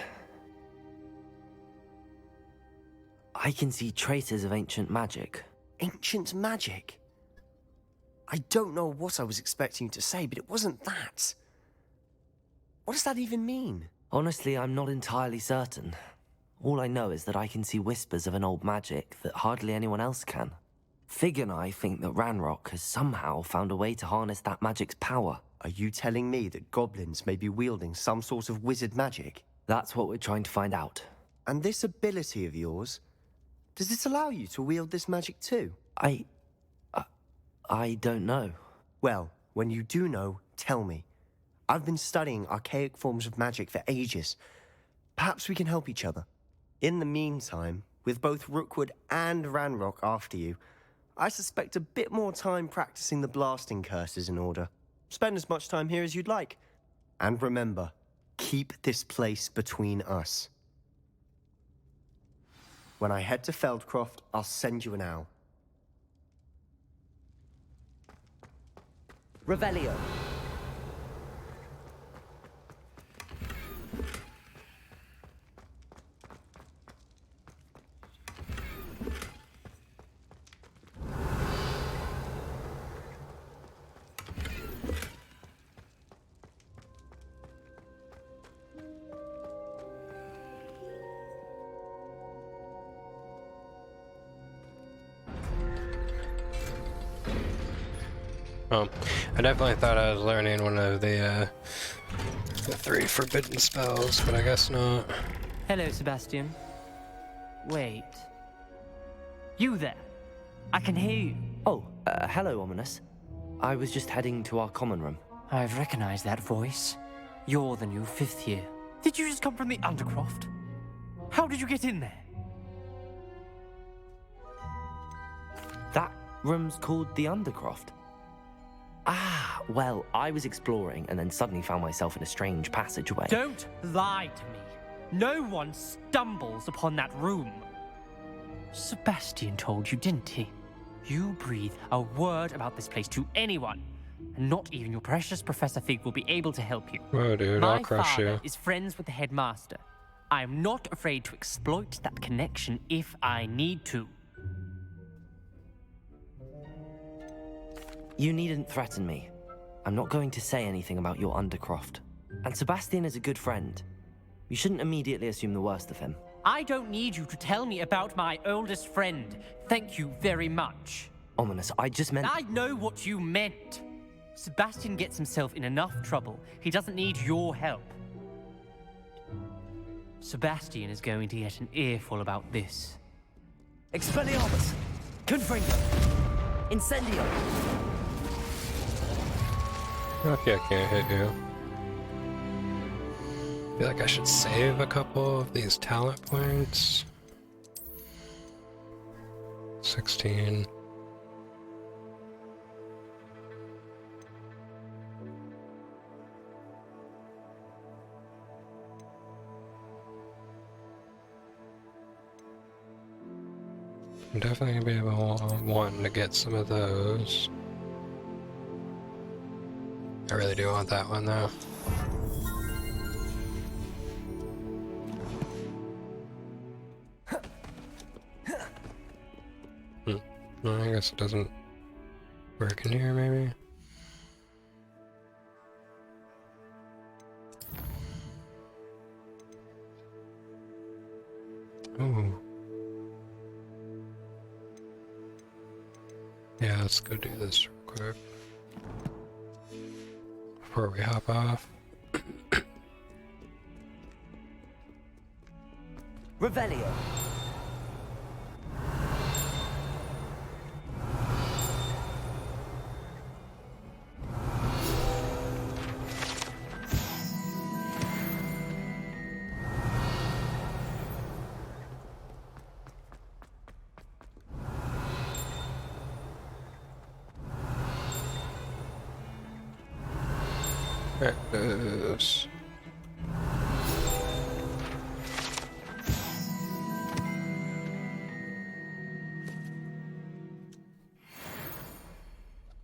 I can see traces of ancient magic. Ancient magic? I don't know what I was expecting you to say, but it wasn't that. What does that even mean? Honestly, I'm not entirely certain. All I know is that I can see whispers of an old magic that hardly anyone else can. Fig and I think that Ranrock has somehow found a way to harness that magic's power. Are you telling me that goblins may be wielding some sort of wizard magic? That's what we're trying to find out. And this ability of yours, does it allow you to wield this magic too? I don't know. Well, when you do know, tell me. I've been studying archaic forms of magic for ages. Perhaps we can help each other. In the meantime, with both Rookwood and Ranrock after you, I suspect a bit more time practicing the blasting curse is in order. Spend as much time here as you'd like. And remember, keep this place between us. When I head to Feldcroft, I'll send you an owl. Revelio. Oh, I definitely thought I was learning one of the 3 forbidden spells, but I guess not. Hello, Sebastian. Wait. You there. I can hear you. Oh, hello, Ominous. I was just heading to our common room. I've recognized that voice. You're the new 5th year. Did you just come from the Undercroft? How did you get in there? That room's called the Undercroft. Ah, well, I was exploring and then suddenly found myself in a strange passageway. Don't lie to me. No one stumbles upon that room. Sebastian told you, didn't he? You breathe a word about this place to anyone, and not even your precious Professor Fig will be able to help you. Whoa, dude, My I'll crush father you. is friends with the headmaster. I am not afraid to exploit that connection if I need to. You needn't threaten me. I'm not going to say anything about your Undercroft. And Sebastian is a good friend. You shouldn't immediately assume the worst of him. I don't need you to tell me about my oldest friend. Thank you very much. Ominous, I just meant... I know what you meant. Sebastian gets himself in enough trouble. He doesn't need your help. Sebastian is going to get an earful about this. Expelliarmus! Confringo! Incendio! Okay, I can't hit you. I feel like I should save a couple of these talent points. 16. I'm definitely gonna be able to get some of those. I really do want that one though. Well, I guess it doesn't work in here, maybe. Ooh. Yeah, let's go do this real quick before we hop off. Revelio! There it goes.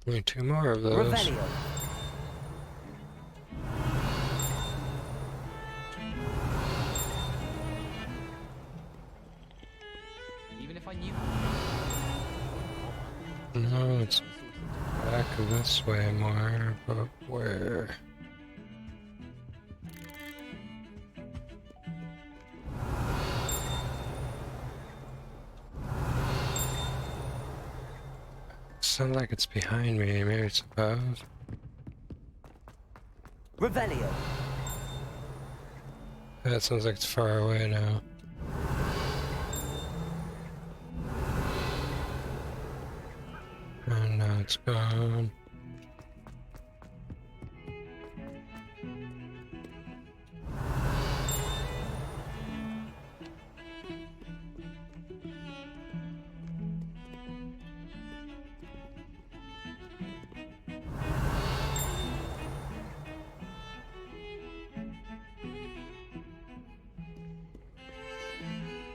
Need 2 more of those. Revelio! Even if I knew... No, it's back this way more, but where? Sounds like it's behind me, maybe it's above. Revelio! That sounds like it's far away now. And now it's gone.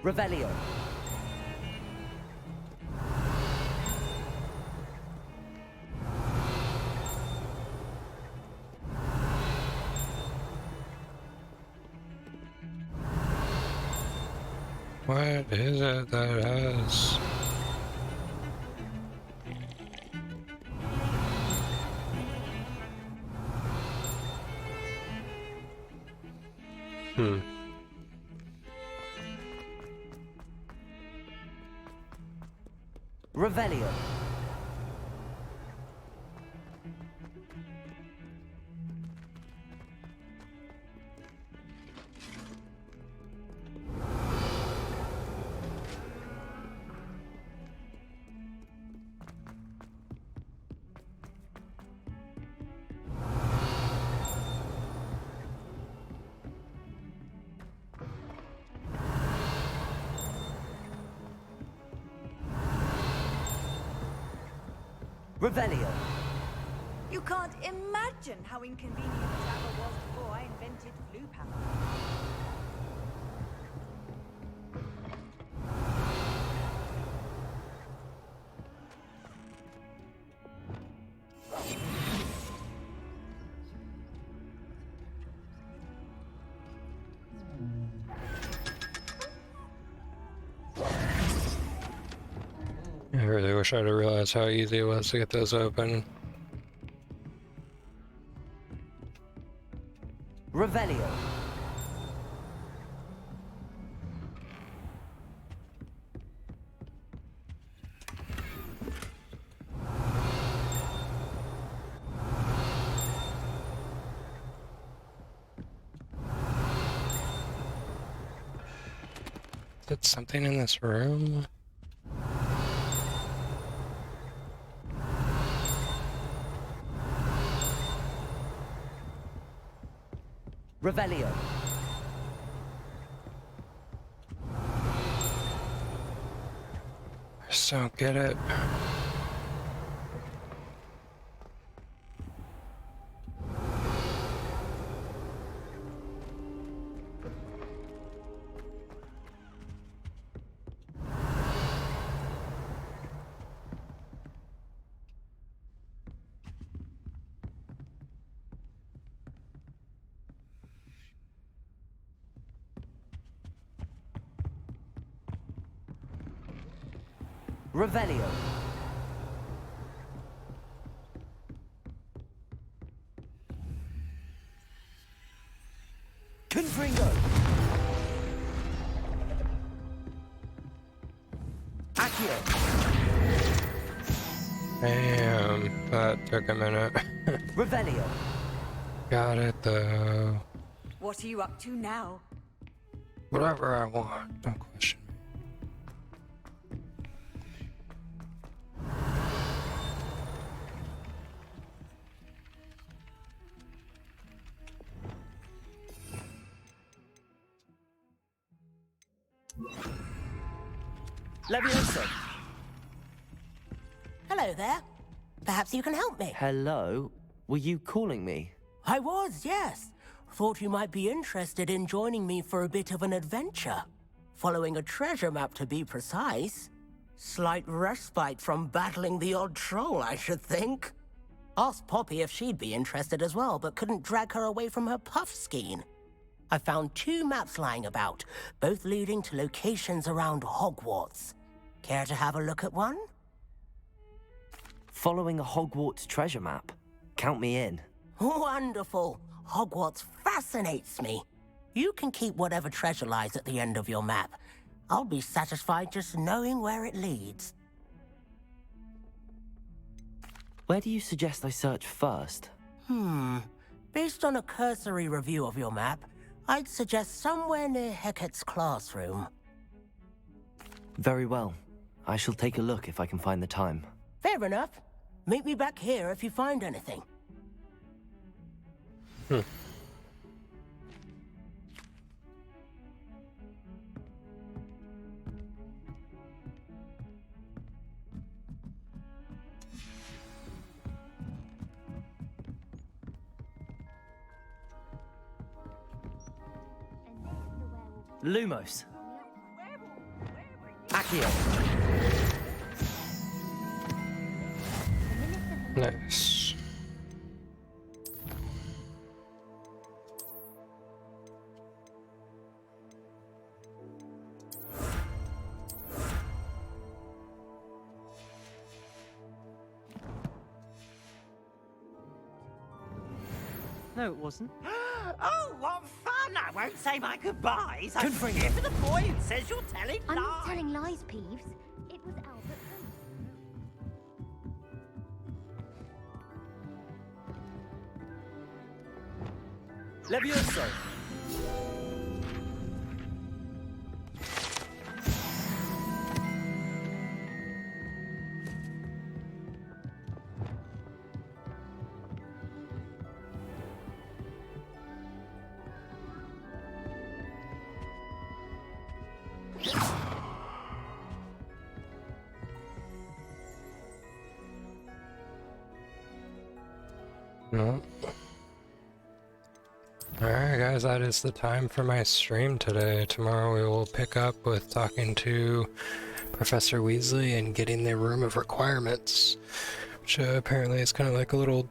Revelio! What is it that has? Revelio! Revelio. You can't imagine how inconvenient travel was before I invented flu power. I really wish I'd have realized how easy it was to get those open. Revelio. Is it something in this room? Revelio. I just don't get it. Revelio. Confringo. Accio. Damn, that took a minute. Revelio. Got it though. What are you up to now? Whatever I want, don't question me. Levioso. Hello there. Perhaps you can help me. Hello? Were you calling me? I was, yes. Thought you might be interested in joining me for a bit of an adventure. Following a treasure map, to be precise. Slight respite from battling the odd troll, I should think. Asked Poppy if she'd be interested as well, but couldn't drag her away from her puff skein. I found 2 maps lying about, both leading to locations around Hogwarts. Care to have a look at one? Following a Hogwarts treasure map? Count me in. Wonderful. Hogwarts fascinates me. You can keep whatever treasure lies at the end of your map. I'll be satisfied just knowing where it leads. Where do you suggest I search first? Based on a cursory review of your map, I'd suggest somewhere near Hecat's classroom. Very well. I shall take a look if I can find the time. Fair enough. Meet me back here if you find anything. Lumos. Accio. Nice. No, it wasn't. Oh, what fun! I won't say my goodbyes. I'm Confringo. here for the boy who says you're telling I'm lies. not telling lies, Peeves. It was Albert Prince. Levioso. No. Alright guys, that is the time for my stream today. Tomorrow we will pick up with talking to Professor Weasley and getting the Room of Requirements, which apparently is kind of like a little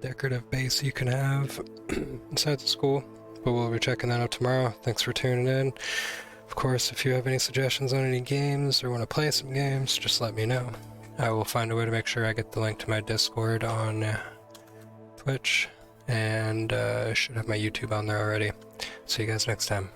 decorative base you can have inside the school. But we'll be checking that out tomorrow. Thanks for tuning in. Of course, if you have any suggestions on any games or want to play some games, just let me know. I will find a way to make sure I get the link to my Discord on Twitch, and I should have my YouTube on there already. See you guys next time.